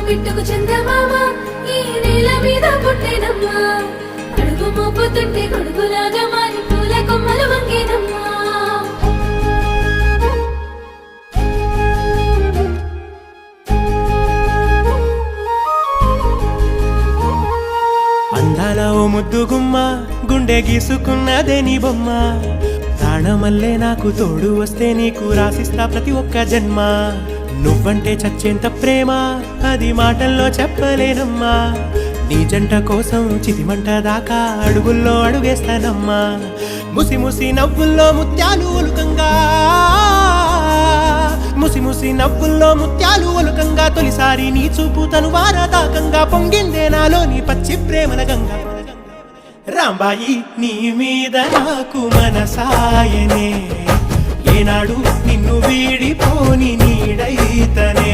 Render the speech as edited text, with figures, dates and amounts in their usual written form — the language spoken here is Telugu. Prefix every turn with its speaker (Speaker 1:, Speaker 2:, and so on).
Speaker 1: బిట్టుకు చందమామ ఈ నేల మీద పుట్టేనమ్మా అడుగు మోపుతుంటే కొడుకులాగా మారి పూల కొమ్మలు వంగేనమ్మా
Speaker 2: అందాల ఓ ముద్దు గుమ్మ గుండె గీసుకున్నదే నీ బొమ్మ ప్రాణమల్లే నాకు తోడు వస్తే నీకు రాసిస్తా ప్రతి ఒక్క జన్మ నువ్వంటే చచ్చేంత ప్రేమ అది మాటల్లో చెప్పలేనమ్మా నీ జంట కోసం చితిమంట దాకా అడుగుల్లో అడుగేస్తానమ్మా ముసి ముసి నవ్వుల్లో ముత్యాలు ఒలుకంగా ముసి ముసి నవ్వుల్లో ముత్యాలు ఒలుకంగా తొలిసారి నీ చూపు తను వారదాకంగా పొంగిందే నాలో నీ పచ్చి ప్రేమల గంగా రాంబాయి నీ మీద నాకు మనసాయనే ఏనాడు నిన్ను వీడిపోని నీడైతనే